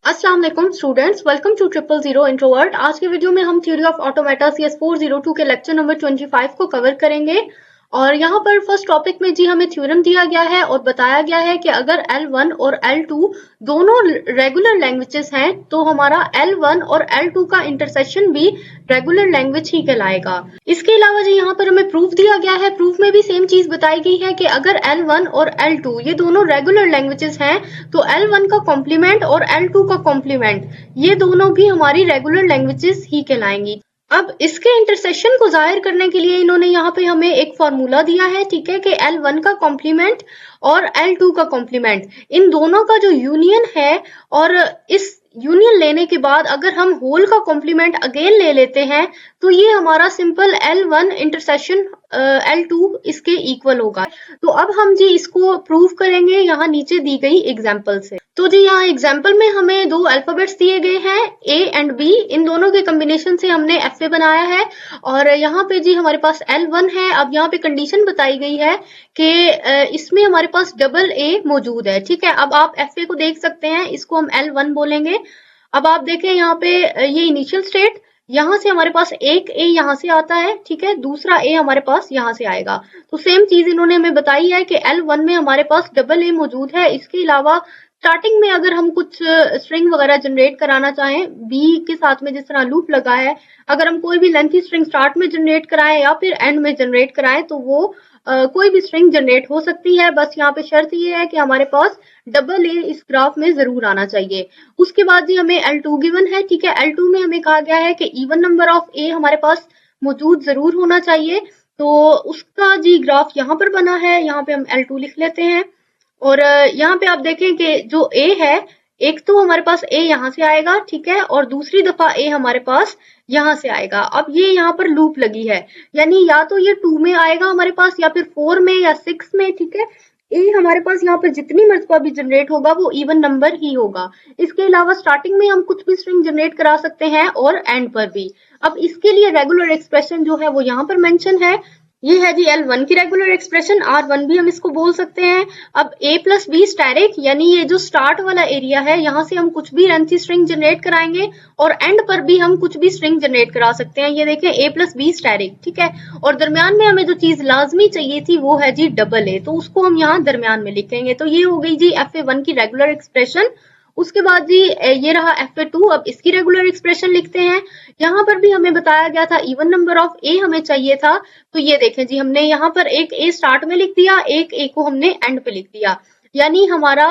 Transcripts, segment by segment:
अस्सलाम वालेकुम students, welcome to 000 introvert. आज के वीडियो में हम थ्योरी ऑफ ऑटोमेटा CS 402 के लेक्चर नंबर 25 को कवर करेंगे। और यहाँ पर फर्स्ट टॉपिक में जी हमें थ्योरम दिया गया है और बताया गया है कि अगर L1 और L2 दोनों रेगुलर लैंग्वेजेस हैं तो हमारा L1 और L2 का इंटरसेक्शन भी रेगुलर लैंग्वेज ही कहलाएगा। इसके अलावा जी यहाँ पर हमें प्रूफ दिया गया है। प्रूफ में भी सेम चीज बताई गई है कि अगर L1 और L2 ये दोनों रेगुलर लैंग्वेजेस हैं तो L1 का कॉम्प्लीमेंट और L2 का कॉम्प्लीमेंट ये दोनों भी हमारी रेगुलर लैंग्वेजेस ही कहलाएंगी। अब इसके इंटरसेक्शन को जाहिर करने के लिए इन्होंने यहाँ पे हमें एक फॉर्मूला दिया है, ठीक है, कि L1 का कॉम्प्लीमेंट और L2 का कॉम्प्लीमेंट इन दोनों का जो यूनियन है और इस यूनियन लेने के बाद अगर हम होल का कॉम्प्लीमेंट अगेन ले लेते हैं तो ये हमारा सिंपल L1 इंटरसेक्शन L2 इसके इक्वल होगा। तो अब हम जी इसको प्रूव करेंगे यहाँ नीचे दी गई एग्जाम्पल से। तो जी यहाँ एग्जाम्पल में हमें दो अल्फाबेट्स दिए गए हैं A एंड B, इन दोनों के कॉम्बिनेशन से हमने FA बनाया है और यहाँ पे जी हमारे पास L1 है। अब यहाँ पे कंडीशन बताई गई है कि इसमें हमारे पास डबल A मौजूद है, ठीक है। अब आप FA को देख सकते हैं, इसको हम L1 बोलेंगे। अब आप देखें यहाँ पे ये इनिशियल स्टेट, यहाँ से हमारे पास एक A यहाँ से आता है, ठीक है, दूसरा A हमारे पास यहाँ से आएगा। तो सेम चीज इन्होंने हमें बताई है कि L1 में हमारे पास डबल A मौजूद है। इसके अलावा स्टार्टिंग में अगर हम कुछ स्ट्रिंग वगैरह जनरेट कराना चाहें B के साथ में, जिस तरह लूप लगा है, अगर हम कोई भी लेंथी स्ट्रिंग स्टार्ट में जनरेट कराएं या फिर एंड में जनरेट कराएं तो वो कोई भी स्ट्रिंग जनरेट हो सकती है। बस यहाँ पे शर्त ये है कि हमारे पास डबल A इस ग्राफ में जरूर आना चाहिए। उसके बाद जी हमें L2 गिवन है, ठीक है। L2 में हमें कहा गया है कि इवन नंबर ऑफ A हमारे पास मौजूद जरूर होना चाहिए। तो उसका जी ग्राफ यहाँ पर बना है, यहाँ पे हम L2 लिख लेते हैं। और यहाँ पे आप देखें कि जो A है, एक तो हमारे पास A यहाँ से आएगा, ठीक है, और दूसरी दफा A हमारे पास यहाँ से आएगा। अब ये यहाँ पर लूप लगी है, यानी या तो ये 2 में आएगा हमारे पास या फिर 4 में या 6 में, ठीक है। A हमारे पास यहाँ पर जितनी मर्तबा भी जनरेट होगा वो इवन नंबर ही होगा। इसके अलावा स्टार्टिंग में हम कुछ भी स्ट्रिंग जनरेट करा सकते हैं और एंड पर भी। अब इसके लिए रेगुलर एक्सप्रेशन जो है वो यहाँ पर मेंशन है। ये है जी L1 की रेगुलर एक्सप्रेशन, R1 भी हम इसको बोल सकते हैं। अब A प्लस बी स्टैरिक, यानी ये जो स्टार्ट वाला एरिया है, यहाँ से हम कुछ भी लेंथी स्ट्रिंग जनरेट कराएंगे और एंड पर भी हम कुछ भी स्ट्रिंग जनरेट करा सकते हैं। ये देखें A प्लस बी स्टैरिक, ठीक है। और दरमियान में हमें जो चीज लाजमी चाहिए थी वो है जी डबल A, तो उसको हम यहाँ दरमियान में लिखेंगे। तो ये हो गई जी FA1 की रेगुलर एक्सप्रेशन। उसके बाद जी ये रहा FA2। अब इसकी रेगुलर एक्सप्रेशन लिखते हैं। यहाँ पर भी हमें बताया गया था इवन नंबर ऑफ A हमें चाहिए था, तो ये देखें जी हमने यहाँ पर एक A स्टार्ट में लिख दिया, एक A को हमने एंड पे लिख दिया। यानी हमारा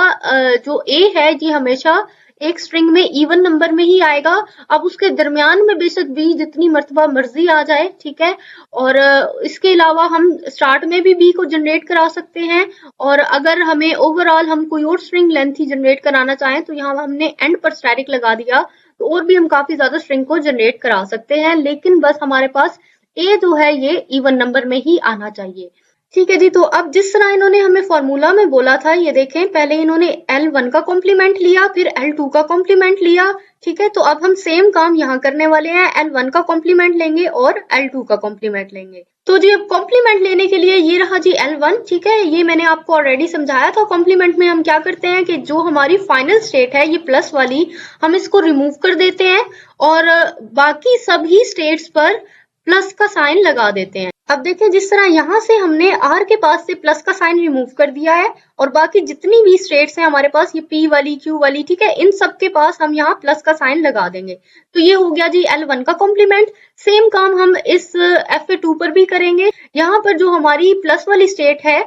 जो A है जी हमेशा एक स्ट्रिंग में इवन नंबर में ही आएगा। अब उसके दरमियान में बेशक B जितनी मर्तबा मर्जी आ जाए, ठीक है। और इसके अलावा हम स्टार्ट में भी B को जनरेट करा सकते हैं और अगर हमें ओवरऑल हम कोई और स्ट्रिंग लेंथ ही जनरेट कराना चाहें तो यहाँ हमने एंड पर स्टैटिक लगा दिया, तो और भी हम काफी ज्यादा स्ट्रिंग को जनरेट करा सकते हैं। लेकिन बस हमारे पास A जो है ये इवन नंबर में ही आना चाहिए, ठीक है जी। तो अब जिस तरह इन्होंने हमें फॉर्मूला में बोला था, ये देखें, पहले इन्होंने L1 का कॉम्प्लीमेंट लिया, फिर L2 का कॉम्प्लीमेंट लिया, ठीक है। तो अब हम सेम काम यहाँ करने वाले हैं, L1 का कॉम्प्लीमेंट लेंगे और L2 का कॉम्प्लीमेंट लेंगे। तो जी अब कॉम्प्लीमेंट लेने के लिए ये रहा जी L1, ठीक है। ये मैंने आपको ऑलरेडी समझाया था। कॉम्प्लीमेंट में हम क्या करते हैं कि जो हमारी फाइनल स्टेट है ये प्लस वाली, हम इसको रिमूव कर देते हैं और बाकी सभी स्टेट्स पर प्लस का साइन लगा देते हैं। अब देखें जिस तरह यहाँ से हमने R के पास से प्लस का साइन रिमूव कर दिया है और बाकी जितनी भी स्टेट्स हैं हमारे पास, ये P वाली, Q वाली, ठीक है, इन सब के पास हम यहाँ प्लस का साइन लगा देंगे। तो ये हो गया जी L1 का कॉम्प्लीमेंट। सेम काम हम इस FA2 पर भी करेंगे। यहाँ पर जो हमारी प्लस वाली स्टेट है,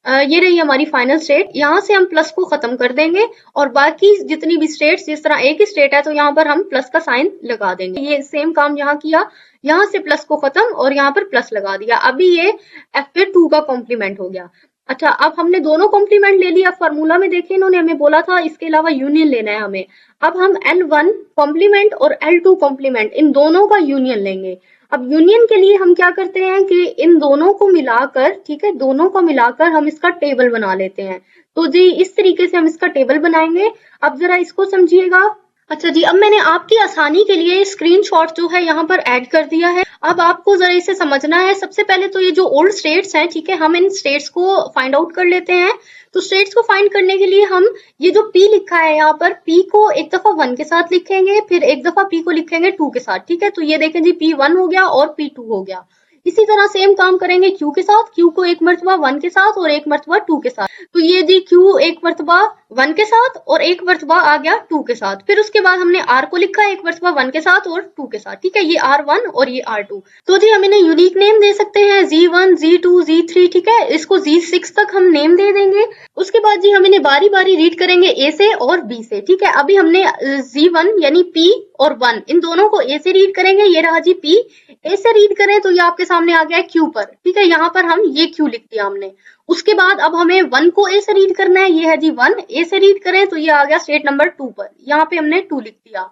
ये रही हमारी फाइनल स्टेट, यहाँ से हम प्लस को खत्म कर देंगे और बाकी जितनी भी स्टेट्स, जिस तरह एक ही स्टेट है तो यहाँ पर हम प्लस का साइन लगा देंगे। ये सेम काम यहाँ किया, यहाँ से प्लस को खत्म और यहाँ पर प्लस लगा दिया। अभी ये FA2 का कॉम्प्लीमेंट हो गया। अच्छा, अब हमने दोनों कॉम्प्लीमेंट ले लिया। फॉर्मूला में देखें इन्होंने हमें बोला था इसके अलावा यूनियन लेना है हमें। अब हम L1 कॉम्प्लीमेंट और L2 कॉम्प्लीमेंट इन दोनों का यूनियन लेंगे। अब यूनियन के लिए हम क्या करते हैं कि इन दोनों को मिलाकर, ठीक है, दोनों को मिलाकर हम इसका टेबल बना लेते हैं। तो जी इस तरीके से हम इसका टेबल बनाएंगे। अब जरा इसको समझिएगा। अच्छा जी, अब मैंने आपकी आसानी के लिए स्क्रीनशॉट जो है यहाँ पर ऐड कर दिया है। अब आपको जरा इसे समझना है। सबसे पहले तो ये जो ओल्ड स्टेट्स हैं, ठीक है, हम इन स्टेट्स को फाइंड आउट कर लेते हैं। तो स्टेट्स को फाइंड करने के लिए हम ये जो P लिखा है यहाँ पर, P को एक दफा 1 के साथ लिखेंगे, फिर एक दफा P को लिखेंगे 2 के साथ, ठीक है। तो ये देखें जी P1 हो गया और P2 हो गया। इसी तरह सेम काम करेंगे Q के साथ, Q को एक मर्तबा 1 के साथ और एक मर्तबा 2 के साथ। तो ये जी Q एक मर्तबा 1 के साथ और एक मर्तबा आ गया 2 के साथ। फिर उसके बाद हमने R को लिखा एक मर्तबा 1 के साथ और 2 के साथ, ठीक है। ये R1 और ये R2। तो जी हम इन्हें यूनिक नेम दे सकते हैं, Z1, Z2, Z3, ठीक है। इसको Z6 तक हम नेम दे देंगे। उसके बाद जी हम इन्हें बारी बारी रीड करेंगे A से और B से, ठीक है। अभी हमने Z1 यानी P और 1 इन दोनों को A से रीड करेंगे। ये रहा जी P। A से रीड करें तो ये आपके सामने आ गया है Q पर, ठीक है। यहाँ पर हम ये Q लिख दिया हमने। उसके बाद अब हमें 1 को A से रीड करना है, ये है जी 1। A से रीड करें तो ये आ गया स्टेट नंबर 2 पर, यहाँ पे हमने 2 लिख दिया।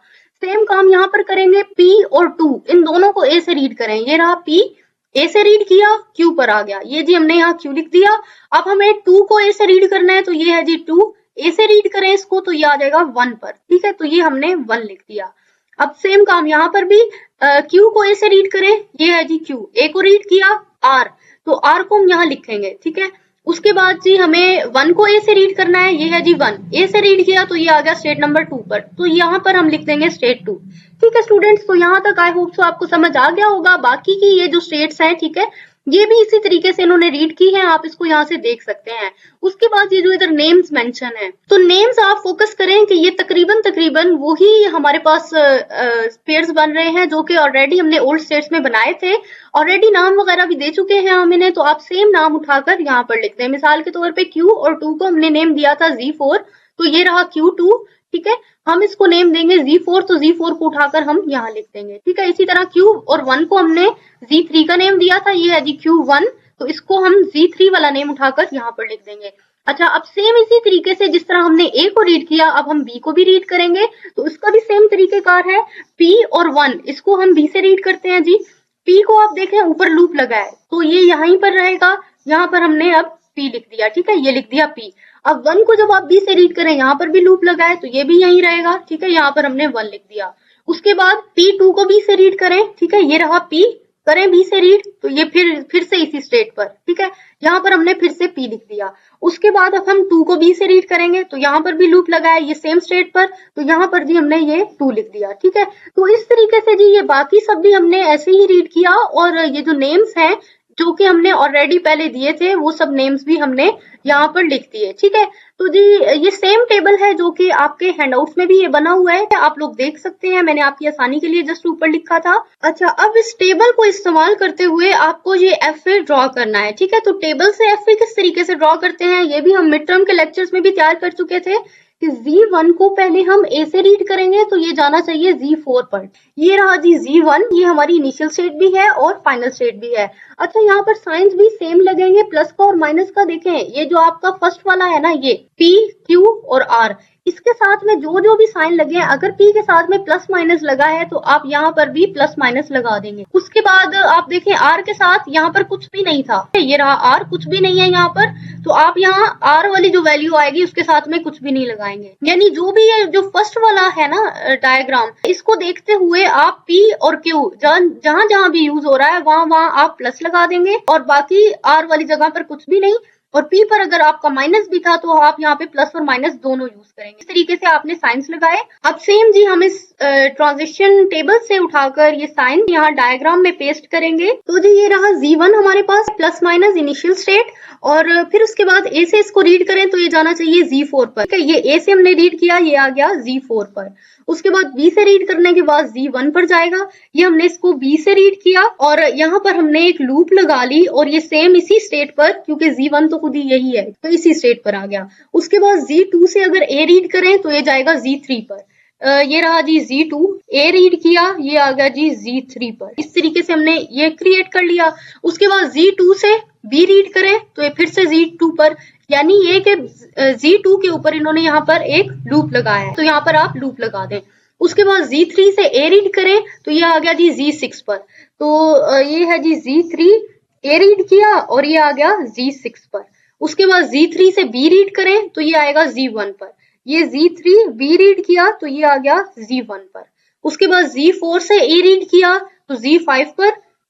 सेम काम यहाँ पर करेंगे, P और 2 इन दोनों को A से रीड करें। ये रहा P, A से रीड किया, Q पर आ गया। ये जी हमने यहाँ Q लिख दिया। अब हमें 2 को A से रीड करना है, तो ये है जी 2। A से रीड करें इसको तो ये आ जाएगा 1 पर, ठीक है। तो ये हमने 1 लिख दिया। अब सेम काम यहाँ पर भी, Q को A से रीड करें, ये है जी Q। A को रीड किया R, तो R को हम यहाँ लिखेंगे, ठीक है। उसके बाद जी हमें 1 को A से रीड करना है, ये है जी 1। A से रीड किया तो ये आ गया स्टेट नंबर 2 पर, तो यहाँ पर हम लिख देंगे स्टेट 2, ठीक है स्टूडेंट्स। तो यहाँ तक आई होप सो आपको समझ आ गया होगा। बाकी की ये जो स्टेट्स हैं, ठीक है, ये भी इसी तरीके से इन्होंने रीड की है, आप इसको यहाँ से देख सकते हैं। उसके बाद ये जो इधर नेम्स मेंशन है, तो नेम्स आप फोकस करें कि ये तकरीबन वही हमारे पास पेयर्स बन रहे हैं जो कि ऑलरेडी हमने ओल्ड स्टेट्स में बनाए थे। ऑलरेडी नाम वगैरह भी दे चुके हैं हम इन्हें, तो आप सेम नाम उठाकर यहाँ पर लिखते हैं। मिसाल के तौर पे Q और 2 को हमने नेम दिया था Z4, तो ये रहा Q2, ठीक है। हम इसको नेम देंगे Z4, तो Z4 को उठाकर हम यहाँ लिख देंगे, ठीक है। इसी तरह Q और 1 को हमने Z3 का नेम दिया था, ये है जी Q1, तो इसको हम Z3 वाला नेम उठाकर यहाँ पर लिख देंगे। अच्छा, अब सेम इसी तरीके से जिस तरह हमने A को रीड किया, अब हम B को भी रीड करेंगे, तो इसका भी सेम तरीकेकार है। P और 1 इसको हम B से रीड करते हैं जी। P को आप देखें ऊपर लूप लगा है, तो ये यहीं पर रहेगा। यहाँ पर हमने अब P लिख दिया, ठीक है, ये लिख दिया P। अब 1 को जब आप B से रीड करें, यहाँ पर भी लूप लगा है, तो ये भी यहीं रहेगा, ठीक है। यहाँ पर हमने 1 लिख दिया। उसके बाद P2 को B से रीड करें, ठीक है, ये रहा P। करें B से रीड तो ये फिर से इसी स्टेट पर, ठीक है। यहाँ पर हमने फिर से P लिख दिया। उसके बाद अब हम 2 को B से रीड करेंगे, तो यहाँ पर भी लूप लगा है, ये सेम स्टेट पर, तो यहाँ पर भी हमने ये 2 लिख दिया, ठीक है। तो इस तरीके से जी ये बाकी सब भी हमने ऐसे ही रीड किया, और ये जो नेम्स हैं जो कि हमने ऑलरेडी पहले दिए थे, वो सब नेम्स भी हमने यहाँ पर लिख दिए, ठीक है। तो जी ये सेम टेबल है जो कि आपके हैंडआउट्स में भी ये बना हुआ है, आप लोग देख सकते हैं। मैंने आपकी आसानी के लिए जस्ट ऊपर लिखा था। अच्छा, अब इस टेबल को इस्तेमाल करते हुए आपको ये FA ड्रॉ करना है, ठीक है। तो टेबल से FA किस तरीके से ड्रॉ करते हैं, ये भी हम मिड टर्म के लेक्चर्स में भी तैयार कर चुके थे कि Z1 को पहले हम A से रीड करेंगे, तो ये जाना चाहिए Z4 पर। ये रहा जी Z1, ये हमारी इनिशियल स्टेट भी है और फाइनल स्टेट भी है। अच्छा, यहाँ पर साइंस भी सेम लगेंगे, प्लस का और माइनस का। देखें, ये जो आपका फर्स्ट वाला है ना, ये P, Q और R, इसके साथ में जो भी साइन लगे हैं, अगर P के साथ में प्लस माइनस लगा है तो आप यहाँ पर भी प्लस माइनस लगा देंगे। उसके बाद आप देखें R के साथ यहाँ पर कुछ भी नहीं था, ये रहा R, कुछ भी नहीं है यहाँ पर, तो आप यहाँ R वाली जो वैल्यू आएगी उसके साथ में कुछ भी नहीं लगाएंगे। यानी जो भी ये जो फर्स्ट वाला है ना डायग्राम, इसको देखते हुए आप P और Q जहां जहां भी यूज हो रहा है वहां आप प्लस लगा देंगे, और बाकी R वाली जगह पर कुछ भी नहीं। और P पर अगर आपका माइनस भी था तो आप यहाँ पे प्लस और माइनस दोनों यूज करेंगे। इस तरीके से आपने साइंस लगाए। अब सेम जी हम इस ट्रांजिशन टेबल से उठाकर ये साइन यहाँ डायग्राम में पेस्ट करेंगे। तो जी ये रहा Z1 हमारे पास, प्लस माइनस इनिशियल स्टेट, और फिर उसके बाद A से इसको रीड करें तो ये जाना चाहिए Z4 पर, ठीक है। ये A से हमने रीड किया, ये आ गया Z4 पर। उसके बाद B से रीड करने के बाद Z1 पर जाएगा, ये हमने इसको B से रीड किया और यहाँ पर हमने एक लूप लगा ली, और ये सेम इसी स्टेट पर, क्योंकि Z1 तो खुद ही यही है, तो इसी स्टेट पर आ गया। उसके बाद Z2 से अगर A रीड करें तो ये जाएगा Z3 पर। ये रहा जी Z2, A रीड किया, ये आ गया जी Z3 पर। इस तरीके से हमने ये क्रिएट कर लिया। उसके बाद Z2 से B रीड करें तो ये फिर से Z2 पर, यानी ये कि Z2 के ऊपर इन्होंने यहाँ पर एक लूप लगाया है, तो यहाँ पर आप लूप लगा दें। उसके बाद Z3 से A रीड करें तो ये आ गया जी Z6 पर, तो ये है जी Z3, A रीड किया और ये आ गया Z6 पर। उसके बाद Z3 से B रीड करें तो ये आएगा Z1 पर, ये Z3 B रीड किया तो ये आ गया Z1 पर। उसके बाद Z4 से A रीड किया तो Z5 पर,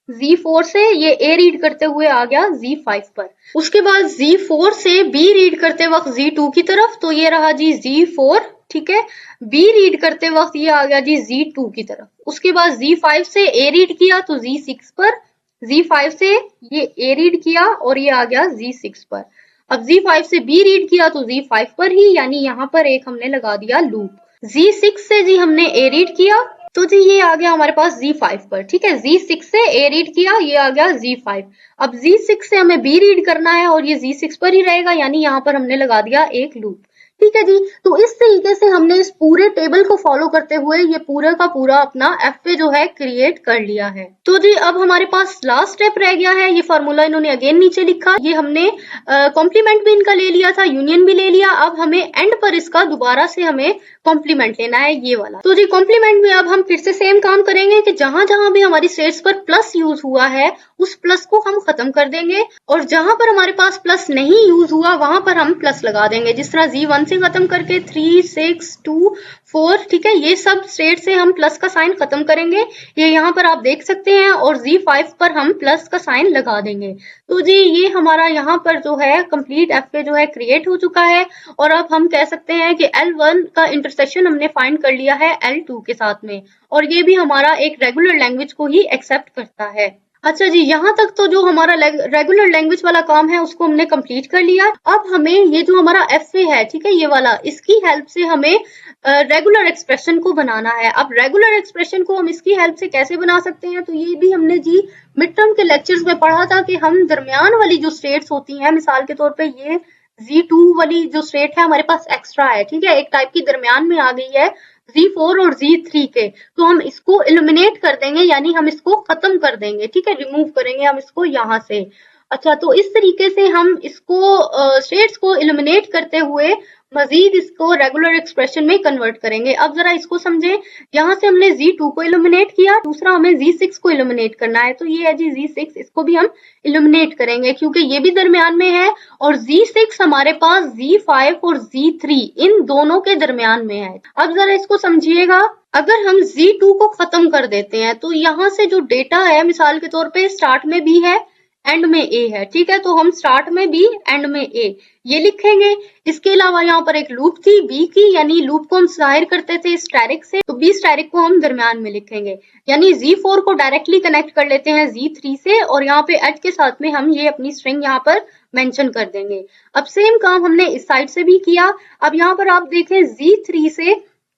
Z4 से ये A रीड करते हुए आ गया Z5 पर। उसके बाद Z4 से B रीड करते वक्त Z2 की तरफ, तो ये रहा जी Z4, ठीक है। B रीड करते वक्त ये आ गया जी Z2 की तरफ। उसके बाद Z5 से A रीड किया तो Z6 पर, Z5 से ये A रीड किया और ये आ गया Z6 पर। अब Z5 से B रीड किया तो Z5 पर ही, यानी यहाँ पर एक हमने लगा दिया लूप। Z6 से जी हमने A रीड किया तो जी ये आ गया हमारे पास Z5 पर, ठीक है। Z6 से A रीड किया, ये आ गया Z5। अब Z6 से हमें B रीड करना है और ये Z6 पर ही रहेगा, यानी यहाँ पर हमने लगा दिया एक लूप, ठीक है जी। तो इस तरीके से हमने इस पूरे टेबल को फॉलो करते हुए ये पूरा का पूरा अपना एफए जो है क्रिएट कर लिया है। तो जी अब हमारे पास लास्ट स्टेप रह गया है। ये फॉर्मूला इन्होंने अगेन नीचे लिखा, ये हमने कॉम्प्लीमेंट भी इनका ले लिया था, यूनियन भी ले लिया। अब हमें एंड पर इसका दोबारा से हमें कॉम्प्लीमेंट लेना है, ये वाला। तो जी कॉम्प्लीमेंट में अब हम फिर से सेम काम करेंगे कि जहां जहां भी हमारी स्टेट्स पर प्लस यूज हुआ है उस प्लस को हम खत्म कर देंगे, और जहां पर हमारे पास प्लस नहीं यूज हुआ वहां पर हम प्लस लगा देंगे। जिस तरह Z1 से खत्म करके 3, 6, 2, 4, ठीक है, ये सब स्टेट से हम प्लस का साइन खत्म करेंगे, ये यहाँ पर आप देख सकते हैं। और Z5 पर हम प्लस का साइन लगा देंगे। तो जी ये हमारा यहाँ पर जो है कंप्लीट एफए जो है क्रिएट हो चुका है। और अब हम कह सकते हैं कि L1 का इंटरसेक्शन हमने फाइंड कर लिया है L2 के साथ में, और ये भी हमारा एक रेगुलर लैंग्वेज को ही एक्सेप्ट करता है। अच्छा जी, यहाँ तक तो जो हमारा रेगुलर लैंग्वेज वाला काम है उसको हमने कंप्लीट कर लिया। अब हमें ये जो हमारा एफए है, ठीक है, ये वाला, इसकी हेल्प से हमें रेगुलर एक्सप्रेशन को बनाना है। अब रेगुलर एक्सप्रेशन को हम इसकी हेल्प से कैसे बना सकते हैं, तो ये भी हमने जी मिड टर्म के लेक्चर्स में पढ़ा था कि हम दरमियान वाली जो स्टेट्स होती हैं, मिसाल के तौर पे ये Z2 वाली जो स्टेट है हमारे पास एक्स्ट्रा है, ठीक है, एक टाइप की दरमियान में आ गई है Z4 और Z3 के, तो हम इसको इलिमिनेट कर देंगे, यानी हम इसको खत्म कर देंगे, ठीक है, रिमूव करेंगे हम इसको यहाँ से। अच्छा, तो इस तरीके से हम इसको स्टेट्स को इलिमिनेट करते हुए मजीद इसको रेगुलर एक्सप्रेशन में कन्वर्ट करेंगे। अब जरा इसको समझें, यहाँ से हमने Z2 को इलिमिनेट किया, दूसरा हमें Z6 को इलिमिनेट करना है, तो ये है जी Z6, इसको भी हम इलिमिनेट करेंगे क्योंकि ये भी दरमियान में है, और Z6 हमारे पास Z5 और Z3 इन दोनों के दरमियान में है। अब जरा इसको समझिएगा, अगर हम Z2 को खत्म कर देते हैं तो यहाँ से जो डेटा है, मिसाल के तौर पे स्टार्ट में B है, एंड में A है, ठीक है, तो हम स्टार्ट में B, एंड में A ये लिखेंगे। इसके अलावा यहाँ पर एक लूप थी B की, यानी लूप को हम जाहिर करते थे स्टैरिक से, तो B स्टैरिक को हम दरमियान में लिखेंगे, यानी Z4 को डायरेक्टली कनेक्ट कर लेते हैं Z3 से, और यहाँ पे एट के साथ में हम ये अपनी स्ट्रिंग यहाँ पर मेंशन कर देंगे। अब सेम काम हमने इस साइड से भी किया। अब यहाँ पर आप देखें Z3 से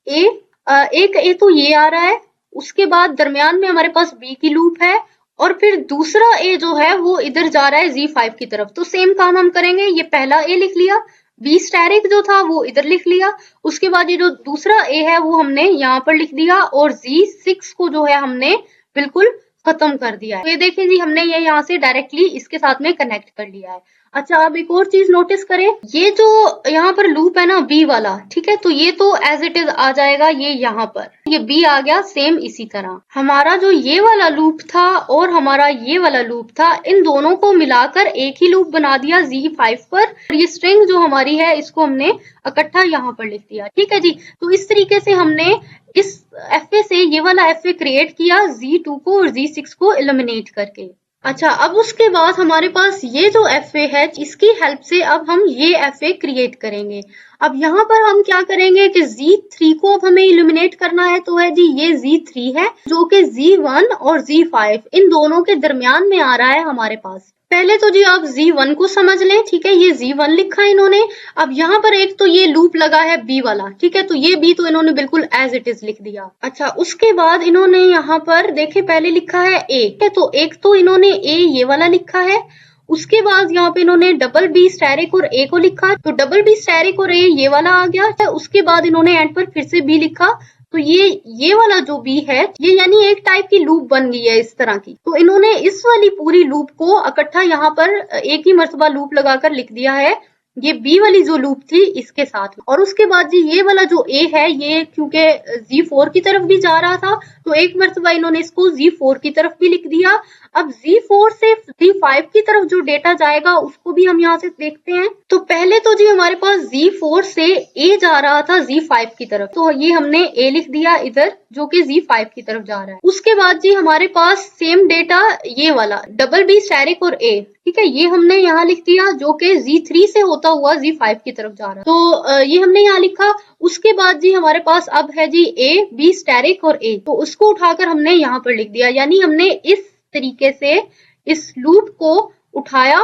एक A तो ये आ रहा है, उसके बाद दरमियान में हमारे पास B की लूप है, और फिर दूसरा A जो है वो इधर जा रहा है Z5 की तरफ। तो सेम काम हम करेंगे, ये पहला A लिख लिया, B स्टैरिक जो था वो इधर लिख लिया, उसके बाद ये जो दूसरा A है वो हमने यहाँ पर लिख दिया, और Z6 को जो है हमने बिल्कुल खत्म कर दिया है। तो ये देखिए जी, हमने ये यहाँ से डायरेक्टली इसके साथ में कनेक्ट कर लिया है। अच्छा, अब एक और चीज नोटिस करें, ये जो यहाँ पर लूप है ना B वाला, ठीक है, तो ये तो एज इट इज आ जाएगा, ये यहाँ पर ये B आ गया सेम इसी तरह। हमारा जो ये वाला लूप था और हमारा ये वाला लूप था, इन दोनों को मिलाकर एक ही लूप बना दिया Z5 पर, और ये स्ट्रिंग जो हमारी है इसको हमने इकट्ठा यहाँ पर लिख दिया, ठीक है जी। तो इस तरीके से हमने इस एफए से ये वाला एफए क्रिएट किया, Z2 को और Z6 को एलिमिनेट करके। अच्छा, अब उसके बाद हमारे पास ये जो एफए है, इसकी हेल्प से अब हम ये एफए क्रिएट करेंगे। अब यहाँ पर हम क्या करेंगे कि Z3 को अब हमें इलिमिनेट करना है, तो है जी ये Z3 है जो कि Z1 और Z5 इन दोनों के दरमियान में आ रहा है हमारे पास। पहले तो जी आप Z1 को समझ लें, ठीक है, ये Z1 लिखा है इन्होंने। अब यहाँ पर एक तो ये लूप लगा है B वाला, ठीक है, तो ये B तो इन्होंने बिल्कुल एज इट इज लिख दिया। अच्छा, उसके बाद इन्होंने यहाँ पर देखे पहले लिखा है A, तो एक तो इन्होंने A ये वाला लिखा है, उसके बाद यहाँ पे इन्होंने डबल B स्टैरिक और A को लिखा, तो डबल B स्टैरिक और A ये वाला आ गया। उसके बाद इन्होंने एंड पर फिर से B लिखा, तो ये वाला जो B है, ये यानी एक टाइप की लूप बन गई है इस तरह की। तो इन्होंने इस वाली पूरी लूप को इकट्ठा यहाँ पर एक ही मर्तबा लूप लगाकर लिख दिया है ये बी वाली जो लूप थी इसके साथ। और उसके बाद जी ये वाला जो ए है, ये क्योंकि Z4 की तरफ भी जा रहा था तो एक मरतबा इन्होंने इसको Z4 की तरफ भी लिख दिया। अब Z4 से Z5 की तरफ जो डेटा जाएगा उसको भी हम यहाँ से देखते हैं। तो पहले तो जी हमारे पास Z4 से ए जा रहा था Z5 की तरफ, तो ये हमने ए लिख दिया इधर, जो कि Z5 की तरफ जा रहा है। उसके बाद जी हमारे पास सेम डेटा ये वाला डबल बी स्टैरिक और ए, ठीक है, ये हमने यहाँ लिख दिया, जो कि Z3 से होता हुआ Z5 की तरफ जा रहा है। तो ये हमने यहाँ लिखा। उसके बाद जी हमारे पास अब है जी ए बी स्टैरिक और ए, तो उसको उठाकर हमने यहाँ पर लिख दिया। यानी हमने इस तरीके से इस लूप को उठाया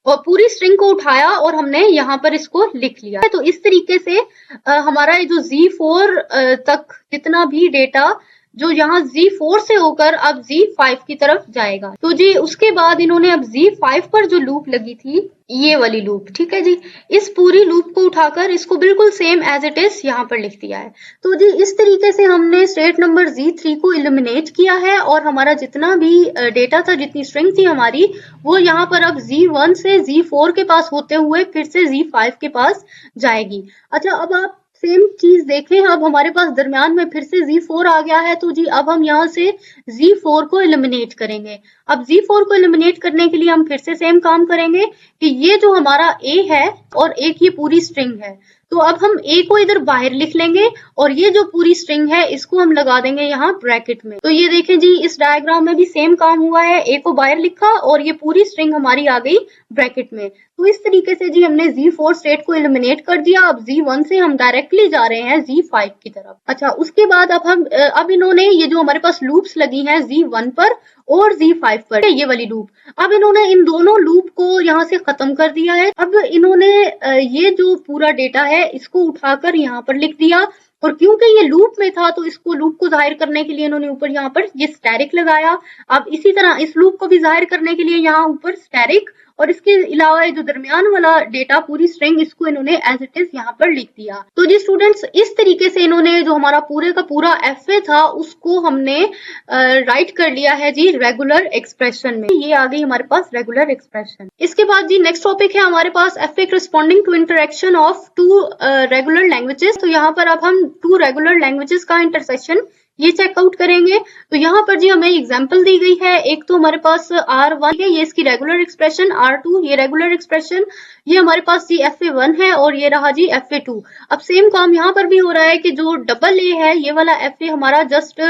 और पूरी स्ट्रिंग को उठाया और हमने यहाँ पर इसको लिख लिया। तो इस तरीके से हमारा ये जो Z4 तक जितना भी डेटा जो यहाँ Z4 से होकर अब Z5 की तरफ जाएगा। तो जी उसके बाद इन्होंने अब Z5 पर जो लूप लगी थी, ये वाली लूप, ठीक है जी, इस पूरी लूप को उठाकर इसको बिल्कुल सेम एज इट इज यहाँ पर लिख दिया है। तो जी इस तरीके से हमने स्टेट नंबर Z3 को एलिमिनेट किया है और हमारा जितना भी डेटा था, जितनी स्ट्रिंग थी हमारी, वो यहाँ पर अब Z1 से Z4 के पास होते हुए फिर से Z5 के पास जाएगी। अच्छा, अब आप सेम चीज देखें, अब हमारे पास दरमियान में फिर से Z4 आ गया है। तो जी अब हम यहाँ से Z4 को एलिमिनेट करेंगे। अब Z4 को एलिमिनेट करने के लिए हम फिर से सेम काम करेंगे कि ये जो हमारा A है और एक ये पूरी स्ट्रिंग है, तो अब हम A को इधर बाहर लिख लेंगे और ये जो पूरी स्ट्रिंग है इसको हम लगा देंगे यहाँ ब्रैकेट में। तो ये देखें जी इस डायग्राम में भी सेम काम हुआ है, A को बाहर लिखा और ये पूरी स्ट्रिंग हमारी आ गई ब्रैकेट में। तो इस तरीके से जी हमने Z4 स्टेट को एलिमिनेट कर दिया। अब Z1 से हम डायरेक्टली जा रहे हैं Z5 की तरफ। अच्छा, उसके बाद अब इन्होंने ये जो हमारे पास लूप्स लगी हैं Z1 पर और Z5 पर, ये वाली लूप, अब इन्होंने इन दोनों लूप को यहाँ से खत्म कर दिया है। अब इन्होंने ये जो पूरा डेटा है इसको उठाकर यहाँ पर लिख दिया और क्योंकि ये लूप में था तो इसको लूप को जाहिर करने के लिए इन्होंने ऊपर यहाँ पर ये स्टैरिक लगाया। अब इसी तरह इस लूप को भी जाहिर करने के लिए यहाँ ऊपर स्टैरिक और इसके अलावा जो दरमियान वाला डेटा पूरी स्ट्रिंग इसको इन्होंने एज इट इज यहाँ पर लिख दिया। तो जी स्टूडेंट्स इस तरीके से इन्होंने जो हमारा पूरे का पूरा एफए था उसको हमने राइट कर लिया है जी रेगुलर एक्सप्रेशन में। ये आ गई हमारे पास रेगुलर एक्सप्रेशन। इसके बाद जी नेक्स्ट टॉपिक है हमारे पास FA corresponding to interaction of two regular languages. तो यहाँ पर अब हम टू रेगुलर लैंग्वेजेस का इंटरसेक्शन ये चेकआउट करेंगे। तो यहाँ पर जी हमें एग्जांपल दी गई है। एक तो हमारे पास R1 है, ये इसकी रेगुलर एक्सप्रेशन, R2 ये रेगुलर एक्सप्रेशन, ये हमारे पास जी FA1 है और ये रहा जी FA2। अब सेम काम यहाँ पर भी हो रहा है कि जो डबल ए है ये वाला FA हमारा जस्ट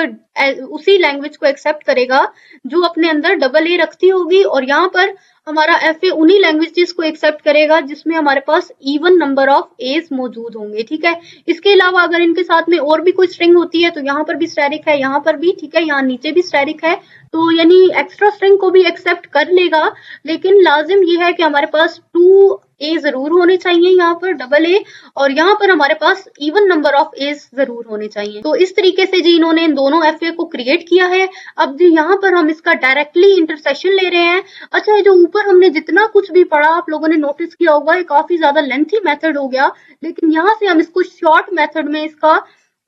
उसी लैंग्वेज को एक्सेप्ट करेगा जो अपने अंदर डबल ए रखती होगी और यहाँ पर हमारा FA उन्हीं लैंग्वेजेस को एक्सेप्ट करेगा जिसमें हमारे पास इवन नंबर ऑफ एज मौजूद होंगे, ठीक है। इसके अलावा अगर इनके साथ में और भी कोई स्ट्रिंग होती है तो यहाँ पर भी स्टैरिक है, यहाँ पर भी, ठीक है, यहाँ नीचे भी स्टैरिक है, तो यानी एक्स्ट्रा स्ट्रिंग को भी एक्सेप्ट कर लेगा। लेकिन लाजिम ये है कि हमारे पास 2 ए जरूर होने चाहिए, यहाँ पर डबल ए, और यहाँ पर हमारे पास इवन नंबर ऑफ एज जरूर होने चाहिए। तो इस तरीके से जी इन्होंने इन दोनों एफए को क्रिएट किया है। अब जी यहाँ पर हम इसका डायरेक्टली इंटरसेक्शन ले रहे हैं। अच्छा, ये जो ऊपर हमने जितना कुछ भी पढ़ा आप लोगों ने नोटिस किया होगा ये काफी ज्यादा लेंथी मेथड हो गया, लेकिन यहाँ से हम इसको शॉर्ट मेथड में इसका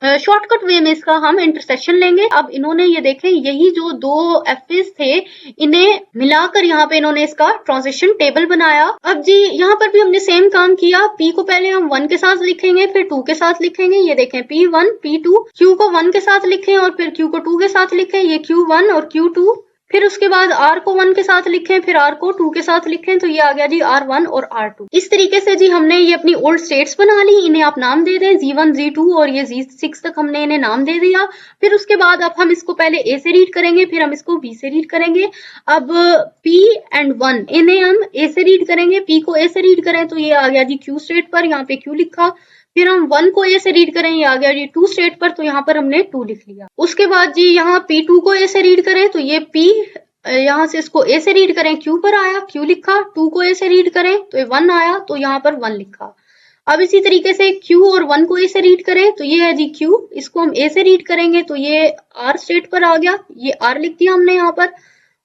शॉर्टकट वे में इसका हम इंटरसेक्शन लेंगे। अब इन्होंने ये देखें यही जो दो एफएस थे इन्हें मिलाकर यहाँ पे इन्होंने इसका ट्रांजिशन टेबल बनाया। अब जी यहाँ पर भी हमने सेम काम किया। P को पहले हम 1 के साथ लिखेंगे, फिर 2 के साथ लिखेंगे। ये देखें P1 P2, Q को 1 के साथ लिखें और फिर Q को 2 के साथ लिखें, ये Q1 और Q2। फिर उसके बाद R को 1 के साथ लिखें, फिर R को 2 के साथ लिखें, तो ये आ गया जी R1 और R2। इस तरीके से जी हमने ये अपनी ओल्ड स्टेट्स बना ली। इन्हें आप नाम दे दें Z1 Z2 और ये Z6 तक हमने इन्हें नाम दे दिया। फिर उसके बाद अब हम इसको पहले A से रीड करेंगे, फिर हम इसको B से रीड करेंगे। अब P एंड 1 इन्हें हम A से रीड करेंगे, P को A से रीड करें तो ये आ गया जी Q स्टेट पर, यहाँ पे Q लिखा। फिर हम 1 को A से रीड करें, ये आ गया जी 2 स्टेट पर, तो यहाँ पर हमने 2 लिख लिया। उसके बाद जी यहाँ P2 को A से रीड करें तो ये P, यहाँ से इसको A से रीड करें, Q पर आया, Q लिखा। 2 को A से रीड करें तो ये 1 आया, तो यहाँ पर 1 लिखा। अब इसी तरीके से Q और 1 को A से रीड करें तो ये है जी Q, इसको हम A से रीड करेंगे तो ये R स्टेट पर आ गया, ये R लिख दिया हमने यहाँ पर।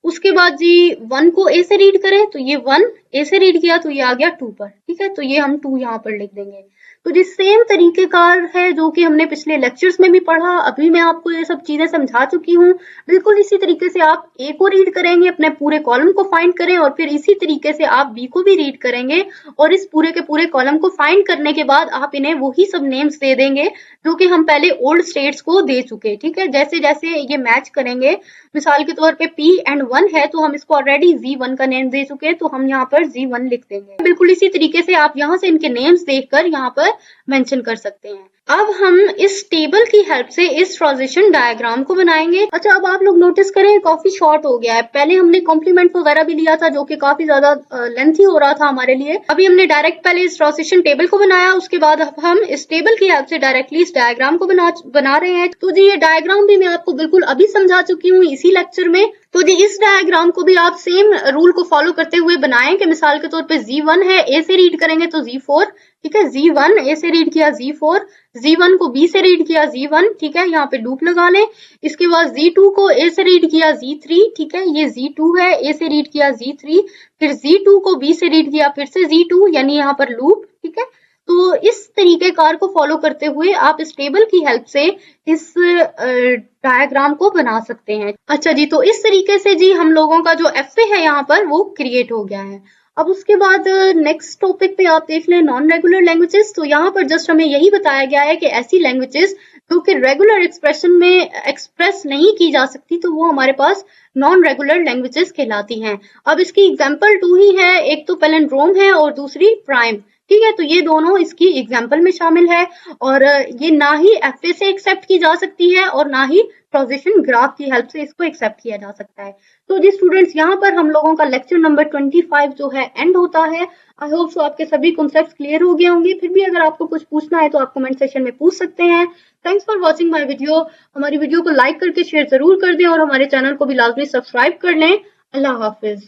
उसके बाद जी 1 को A से रीड करें तो ये 1 A से रीड किया तो ये आ गया 2 पर, ठीक है, तो ये हम 2 यहाँ पर लिख देंगे। तो जी सेम तरीकेकार है जो कि हमने पिछले लेक्चर्स में भी पढ़ा, अभी मैं आपको ये सब चीजें समझा चुकी हूँ। बिल्कुल इसी तरीके से आप ए को रीड करेंगे, अपने पूरे कॉलम को फाइंड करें और फिर इसी तरीके से आप बी को भी रीड करेंगे और इस पूरे के पूरे कॉलम को फाइंड करने के बाद आप इन्हें वही सब नेम्स दे देंगे जो कि हम पहले ओल्ड स्टेट्स को दे चुके। ठीक है, जैसे जैसे ये मैच करेंगे, मिसाल के तौर पे P एंड 1 है तो हम इसको ऑलरेडी Z1 का नेम दे चुके हैं तो हम यहाँ पर Z1 लिख देंगे। बिल्कुल इसी तरीके से आप यहाँ से इनके नेम्स देखकर यहाँ पर मेंशन कर सकते हैं। अब हम इस टेबल की हेल्प से इस ट्रांजिशन डायग्राम को बनाएंगे। अच्छा, अब आप लोग नोटिस करें काफी शॉर्ट हो गया है। पहले हमने कॉम्प्लीमेंट वगैरह भी लिया था जो कि काफी ज्यादा लेंथी हो रहा था हमारे लिए। अभी हमने डायरेक्ट पहले इस ट्रांजिशन टेबल को बनाया, उसके बाद हम इस टेबल की हेल्प से डायरेक्टली इस डायग्राम को बना रहे हैं। तो जी ये डायग्राम भी मैं आपको बिल्कुल अभी समझा चुकी हूँ इसी लेक्चर में। तो जी इस डायग्राम को भी आप सेम रूल को फॉलो करते हुए बनाएं कि मिसाल के तौर पे Z1 है, ए से रीड करेंगे तो Z4, ठीक है, Z1 ए से रीड किया Z4, Z1 को B से रीड किया Z1, ठीक है, यहाँ पे लूप लगा लें। इसके बाद Z2 को A से रीड किया Z3, ठीक है, ये Z2 है, A से रीड किया Z3, फिर Z2 को B से रीड किया फिर से Z2, यानी यहाँ पर लूप, ठीक है। तो इस तरीकेकार को फॉलो करते हुए आप इस टेबल की हेल्प से इस डायग्राम को बना सकते हैं। अच्छा जी, तो इस तरीके से जी हम लोगों का जो FA है यहाँ पर वो क्रिएट हो गया है। अब उसके बाद नेक्स्ट टॉपिक पे आप देख लें नॉन रेगुलर लैंग्वेजेस। तो यहाँ पर जस्ट हमें यही बताया गया है कि ऐसी लैंग्वेजेस जो कि रेगुलर एक्सप्रेशन में एक्सप्रेस नहीं की जा सकती तो वो हमारे पास नॉन रेगुलर लैंग्वेजेस कहलाती हैं। अब इसकी एग्जाम्पल 2 ही है, एक तो पैलिंड्रोम है और दूसरी प्राइम, ठीक है। तो ये दोनों इसकी एग्जाम्पल में शामिल है और ये ना ही FA से एक्सेप्ट की जा सकती है और ना ही ट्रांजिशन ग्राफ की हेल्प से इसको एक्सेप्ट किया जा सकता है। तो जी स्टूडेंट्स, यहाँ पर हम लोगों का लेक्चर नंबर 25 जो है एंड होता है। आई होप सो आपके सभी कॉन्सेप्ट्स क्लियर हो गए होंगे। फिर भी अगर आपको कुछ पूछना है तो आप कमेंट सेक्शन में पूछ सकते हैं। Thanks for watching my video. हमारी वीडियो को लाइक करके शेयर जरूर कर दें और हमारे चैनल को भी लाजमी सब्सक्राइब कर लें। अल्लाह हाफिज।